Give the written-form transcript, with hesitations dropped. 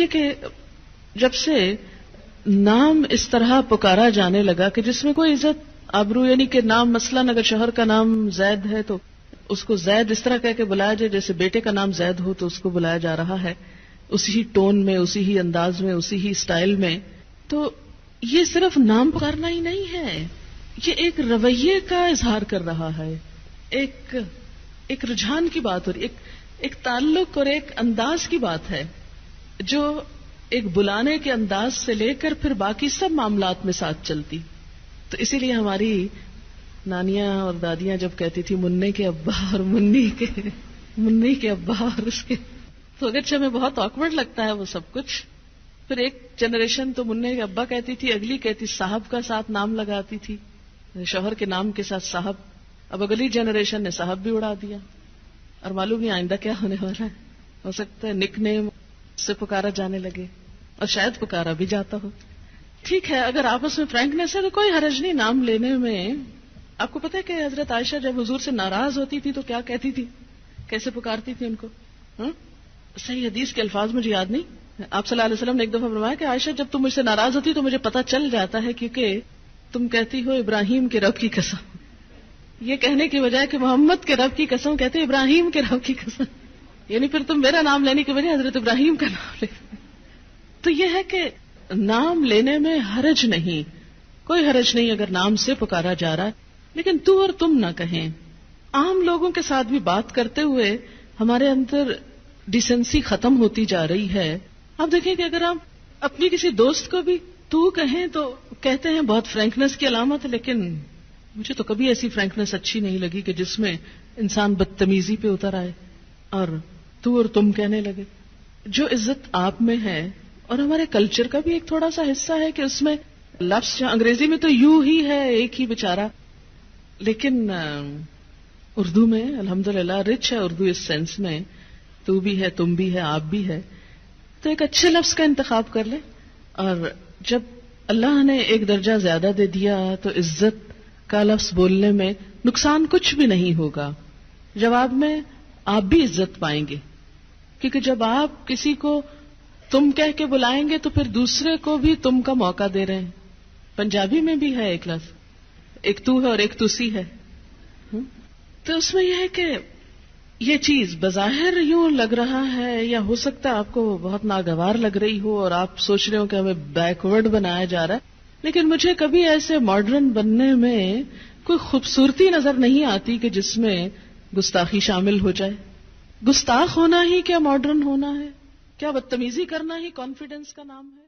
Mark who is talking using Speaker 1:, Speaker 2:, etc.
Speaker 1: کہ جب سے نام اس طرح پکارا جانے لگا کہ جس میں کوئی عزت آبرو، یعنی کہ نام مثلاً اگر شوہر کا نام زید ہے تو اس کو زید اس طرح کہہ کے بلایا جائے جیسے بیٹے کا نام زید ہو تو اس کو بلایا جا رہا ہے، اسی ہی ٹون میں، اسی ہی انداز میں، اسی ہی سٹائل میں. تو یہ صرف نام پکارنا ہی نہیں ہے، یہ ایک رویے کا اظہار کر رہا ہے، ایک رجحان کی بات ہو رہی، ایک تعلق اور ایک انداز کی بات ہے جو ایک بلانے کے انداز سے لے کر پھر باقی سب معاملات میں ساتھ چلتی. تو اسی لیے ہماری نانیاں اور دادیاں جب کہتی تھی مننے کے ابا اور منی کے ابا اور اس کے، تو اگرچہ ہمیں بہت آکورڈ لگتا ہے وہ سب کچھ. پھر ایک جنریشن تو مننے کے ابا کہتی تھی، اگلی کہتی صاحب کا ساتھ نام لگاتی تھی، شوہر کے نام کے ساتھ صاحب. اب اگلی جنریشن نے صاحب بھی اڑا دیا، اور معلوم ہی آئندہ کیا ہونے والا ہے. ہو سکتا ہے نک نیم سے پکارا جانے لگے، اور شاید پکارا بھی جاتا ہو. ٹھیک ہے، اگر آپس میں فرینکنیس ہے تو کوئی حرج نہیں نام لینے میں. آپ کو پتا ہے کہ حضرت عائشہ جب حضور سے ناراض ہوتی تھی تو کیا کہتی تھی، کیسے پکارتی تھی ان کو؟ صحیح حدیث کے الفاظ مجھے یاد نہیں. آپ صلی اللہ علیہ وسلم نے ایک دفعہ فرمایا کہ عائشہ جب تم مجھ سے ناراض ہوتی تو مجھے پتا چل جاتا ہے، کیونکہ تم کہتی ہو ابراہیم کے رب کی قسم. یہ کہنے کی بجائے کہ محمد کے رب کی قسم کہتے ابراہیم کے رب کی قسم، یعنی پھر تم میرا نام لینے کی بجائے حضرت ابراہیم کا نام لے. تو یہ ہے کہ نام لینے میں حرج نہیں، کوئی حرج نہیں اگر نام سے پکارا جا رہا ہے، لیکن تو اور تم نہ کہیں. عام لوگوں کے ساتھ بھی بات کرتے ہوئے ہمارے اندر ڈیسنسی ختم ہوتی جا رہی ہے. آپ دیکھیں کہ اگر آپ اپنی کسی دوست کو بھی تو کہیں تو کہتے ہیں بہت فرینکنیس کی علامت ہے، لیکن مجھے تو کبھی ایسی فرینکنیس اچھی نہیں لگی کہ جس میں انسان بدتمیزی پہ اتر آئے اور تو اور تم کہنے لگے. جو عزت آپ میں ہے اور ہمارے کلچر کا بھی ایک تھوڑا سا حصہ ہے کہ اس میں لفظ انگریزی میں تو یو ہی ہے، ایک ہی بیچارہ، لیکن اردو میں الحمدللہ رچ ہے اردو اس سینس میں، تو بھی ہے، تم بھی ہے، آپ بھی ہے. تو ایک اچھے لفظ کا انتخاب کر لے، اور جب اللہ نے ایک درجہ زیادہ دے دیا تو عزت کا لفظ بولنے میں نقصان کچھ بھی نہیں ہوگا. جواب میں آپ بھی عزت پائیں گے، کیونکہ جب آپ کسی کو تم کہہ کے بلائیں گے تو پھر دوسرے کو بھی تم کا موقع دے رہے ہیں. پنجابی میں بھی ہے ایک لفظ، ایک تو ہے اور ایک تسی ہے. تو اس میں یہ ہے کہ یہ چیز بظاہر یوں لگ رہا ہے، یا ہو سکتا ہے آپ کو بہت ناگوار لگ رہی ہو اور آپ سوچ رہے ہو کہ ہمیں بیکورڈ بنایا جا رہا ہے، لیکن مجھے کبھی ایسے ماڈرن بننے میں کوئی خوبصورتی نظر نہیں آتی کہ جس میں گستاخی شامل ہو جائے. گستاخ ہونا ہی کیا ماڈرن ہونا ہے؟ کیا بدتمیزی کرنا ہی کانفیڈنس کا نام ہے؟